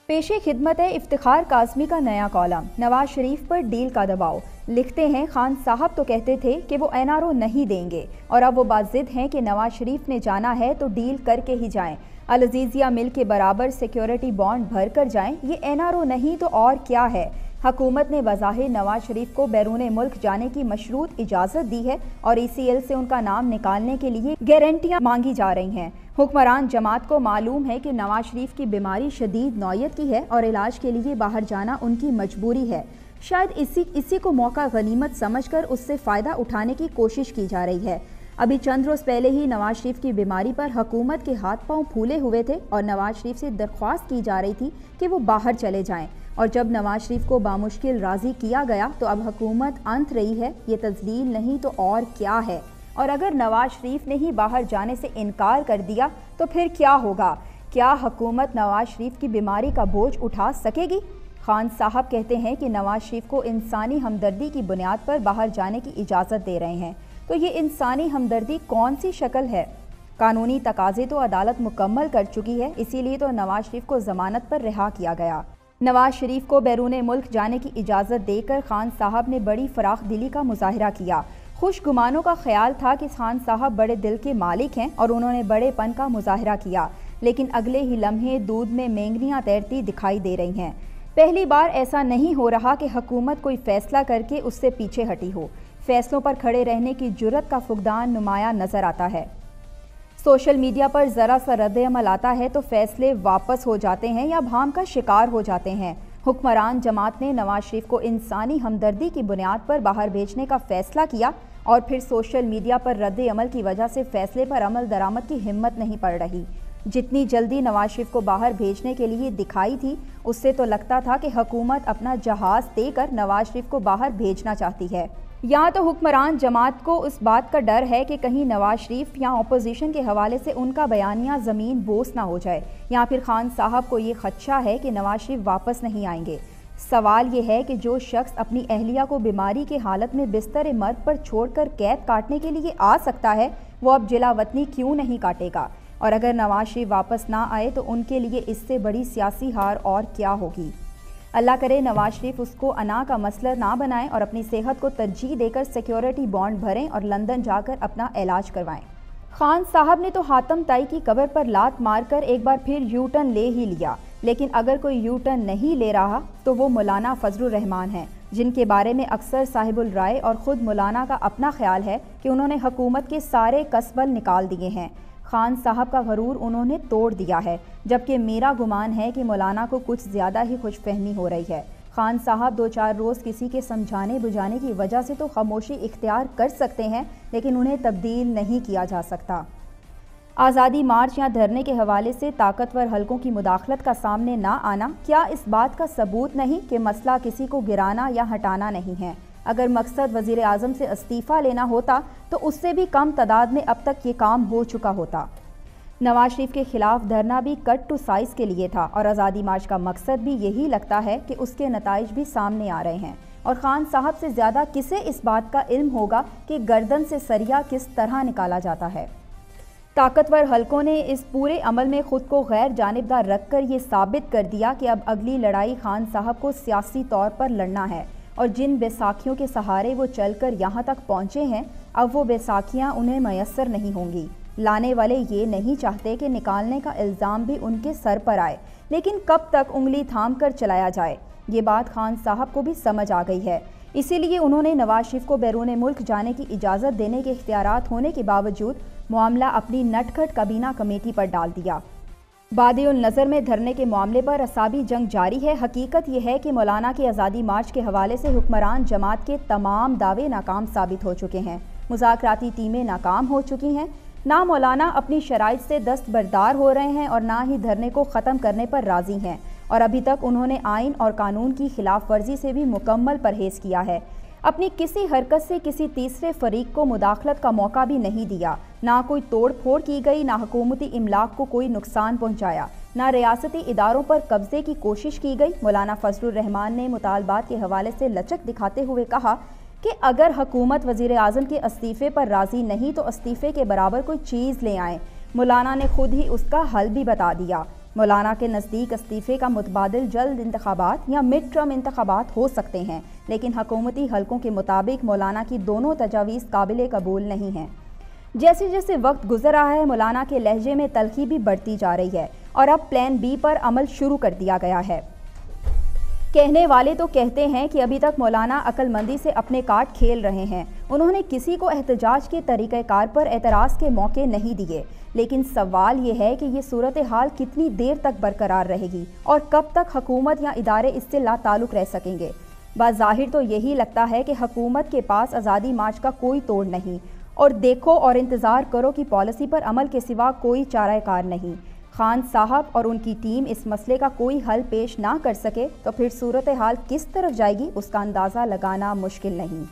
पेश खिदमत है इफ्तिखार काज़मी का नया कॉलम। नवाज शरीफ पर डील का दबाव। लिखते हैं, खान साहब तो कहते थे कि वो एनआरओ नहीं देंगे और अब वो बाज़िद हैं कि नवाज शरीफ ने जाना है तो डील करके ही जाएं। अल अज़ीज़िया मिल के बराबर सिक्योरिटी बॉन्ड भर कर जाएं। ये एनआरओ नहीं तो और क्या है। हुकूमत ने वज़ाहिर नवाज शरीफ को बैरून मुल्क जाने की मशरूत इजाज़त दी है और ECL से उनका नाम निकालने के लिए गारंटियाँ मांगी जा रही हैं। हुक्मरान जमात को मालूम है कि नवाज शरीफ की बीमारी शदीद नौयत की है और इलाज के लिए बाहर जाना उनकी मजबूरी है। शायद इसी को मौका गनीमत समझकर उससे फ़ायदा उठाने की कोशिश की जा रही है। अभी चंद रोज़ पहले ही नवाज शरीफ की बीमारी पर हुकूमत के हाथ पांव फूले हुए थे और नवाज शरीफ से दरख्वास्त की जा रही थी कि वो बाहर चले जाएं। और जब नवाज शरीफ को बामुश्किल राज़ी किया गया तो अब हुकूमत अंत रही है। ये तज़लील नहीं तो और क्या है। और अगर नवाज शरीफ ने ही बाहर जाने से इनकार कर दिया तो फिर क्या होगा। क्या हुकूमत नवाज शरीफ की बीमारी का बोझ उठा सकेगी। खान साहब कहते हैं कि नवाज शरीफ को इंसानी हमदर्दी की बुनियाद पर बाहर जाने की इजाज़त दे रहे हैं। तो ये इंसानी हमदर्दी कौन सी शक्ल है। कानूनी तकाजे तो अदालत मुकम्मल कर चुकी है, इसीलिए तो नवाज शरीफ को ज़मानत पर रिहा किया गया। नवाज शरीफ को बैरून मुल्क जाने की इजाज़त देकर खान साहब ने बड़ी फराख दिली का मुजाहरा किया। खुश गुमानों का ख्याल था कि खान साहब बड़े दिल के मालिक हैं और उन्होंने बड़ेपन का मुजाहरा किया, लेकिन अगले ही लम्हे दूध में मेंगनियाँ तैरती दिखाई दे रही हैं। पहली बार ऐसा नहीं हो रहा कि हुकूमत कोई फैसला करके उससे पीछे हटी हो। फैसलों पर खड़े रहने की जुर्रत का फुकदान नुमाया नजर आता है। सोशल मीडिया पर ज़रा सा रद्द-ए-अमल आता है तो फैसले वापस हो जाते हैं या भाम का शिकार हो जाते हैं। हुक्मरान जमात ने नवाज शरीफ को इंसानी हमदर्दी की बुनियाद पर बाहर भेजने का फैसला किया और फिर सोशल मीडिया पर रद्द-ए-अमल की वजह से फैसले पर अमल दरामद की हिम्मत नहीं पड़ रही। जितनी जल्दी नवाज शरीफ को बाहर भेजने के लिए दिखाई थी, उससे तो लगता था कि हुकूमत अपना जहाज़ देकर नवाज शरीफ को बाहर भेजना चाहती है। यहाँ तो हुक्मरान जमात को उस बात का डर है कि कहीं नवाज शरीफ या अपोजिशन के हवाले से उनका बयानिया ज़मीन बोस ना हो जाए, या फिर खान साहब को ये खदशा है कि नवाज शरीफ वापस नहीं आएंगे। सवाल ये है कि जो शख्स अपनी अहलिया को बीमारी की हालत में बिस्तर मर्द पर छोड़कर कैद काटने के लिए आ सकता है, वो अब जिलावतनी क्यों नहीं काटेगा। और अगर नवाज शरीफ वापस ना आए तो उनके लिए इससे बड़ी सियासी हार और क्या होगी। अल्लाह करे नवाज शरीफ उसको अना का मसला ना बनाएं और अपनी सेहत को तरजीह देकर सिक्योरिटी बॉन्ड भरें और लंदन जाकर अपना इलाज करवाएं। खान साहब ने तो हातम ताई की कब्र पर लात मारकर एक बार फिर यू टर्न ले ही लिया, लेकिन अगर कोई यू टर्न नहीं ले रहा तो वो मौलाना फजलुर रहमान हैं, जिनके बारे में अक्सर साहिबुल राय और ख़ुद मौलाना का अपना ख्याल है कि उन्होंने हुकूमत के सारे कसबल निकाल दिए हैं। खान साहब का गरूर उन्होंने तोड़ दिया है, जबकि मेरा गुमान है कि मौलाना को कुछ ज़्यादा ही खुशफहमी हो रही है। खान साहब 2-4 रोज़ किसी के समझाने बुझाने की वजह से तो खामोशी इख्तियार कर सकते हैं, लेकिन उन्हें तब्दील नहीं किया जा सकता। आज़ादी मार्च या धरने के हवाले से ताकतवर हलकों की मुदाखलत का सामने ना आना क्या इस बात का सबूत नहीं कि मसला किसी को गिराना या हटाना नहीं है। अगर मकसद वज़ीर आज़म से इस्तीफ़ा लेना होता तो उससे भी कम तादाद में अब तक ये काम हो चुका होता। नवाज शरीफ के खिलाफ धरना भी कट टू साइज़ के लिए था और आज़ादी मार्च का मकसद भी यही लगता है कि उसके नताइज भी सामने आ रहे हैं। और खान साहब से ज़्यादा किसे इस बात का इल्म होगा कि गर्दन से सरिया किस तरह निकाला जाता है। ताकतवर हलकों ने इस पूरे अमल में ख़ुद को गैर जानिबदार रख कर ये साबित कर दिया कि अब अगली लड़ाई खान साहब को सियासी तौर पर लड़ना है और जिन बैसाखियों के सहारे वो चलकर यहाँ तक पहुँचे हैं, अब वो बैसाखियाँ उन्हें मैसर नहीं होंगी। लाने वाले ये नहीं चाहते कि निकालने का इल्ज़ाम भी उनके सर पर आए, लेकिन कब तक उंगली थाम कर चलाया जाए, ये बात खान साहब को भी समझ आ गई है। इसीलिए उन्होंने नवाज शरीफ को बैरून मुल्क जाने की इजाज़त देने के इख्तियारात होने के बावजूद मामला अपनी नटखट काबीना कमेटी पर डाल दिया। बादिउल नज़र में धरने के मामले पर असाबी जंग जारी है। हकीकत यह है कि मौलाना के आज़ादी मार्च के हवाले से हुक्मरान जमात के तमाम दावे नाकाम साबित हो चुके हैं। मुज़ाकराती टीमें नाकाम हो चुकी हैं। ना मौलाना अपनी शराइत से दस्तबरदार हो रहे हैं और ना ही धरने को ख़त्म करने पर राज़ी हैं, और अभी तक उन्होंने आइन और कानून की खिलाफ वर्जी से भी मुकम्मल परहेज़ किया है। अपनी किसी हरकत से किसी तीसरे फरीक को मुदाखलत का मौका भी नहीं दिया। ना कोई तोड़ फोड़ की गई, ना हुकूमती इमलाक को कोई नुकसान पहुँचाया, ना रियासती इदारों पर कब्जे की कोशिश की गई। मौलाना फजलुर रहमान ने मुतालबात के हवाले से लचक दिखाते हुए कहा कि अगर हुकूमत वज़ीर आज़म के इस्तीफ़े पर राज़ी नहीं तो इस्तीफ़े के बराबर कोई चीज़ ले आएँ। मौलाना ने खुद ही उसका हल भी बता दिया। مولانا کے نزدیک استعفے کا متبادل جلد انتخابات یا مڈ ٹرم انتخابات ہو سکتے ہیں، لیکن حکومتی حلقوں کے مطابق مولانا کی دونوں تجاویز قابل قبول نہیں ہیں۔ جیسے جیسے وقت گزر رہا ہے، مولانا کے لہجے میں تلخی بھی بڑھتی جا رہی ہے اور اب پلان بی پر عمل شروع کر دیا گیا ہے۔ کہنے والے تو کہتے ہیں کہ ابھی تک مولانا عقل مندی سے اپنے کارڈ کھیل رہے ہیں، انہوں نے کسی کو احتجاج کے طریقہ کار پر اعتراض کے موقع نہیں دیے، لیکن سوال یہ ہے کہ یہ صورتحال کتنی دیر تک برقرار رہے گی اور کب تک حکومت یا ادارے اس سے لا تعلق رہ سکیں گے۔ بظاہر تو یہی لگتا ہے کہ حکومت کے پاس آزادی مارچ کا کوئی توڑ نہیں اور دیکھو اور انتظار کرو کی پالیسی پر عمل کے سوا کوئی چارہ کار نہیں۔ خان صاحب اور ان کی ٹیم اس مسئلے کا کوئی حل پیش نہ کر سکے تو پھر صورتحال کس طرف جائے گی اس کا اندازہ لگانا مشکل نہیں۔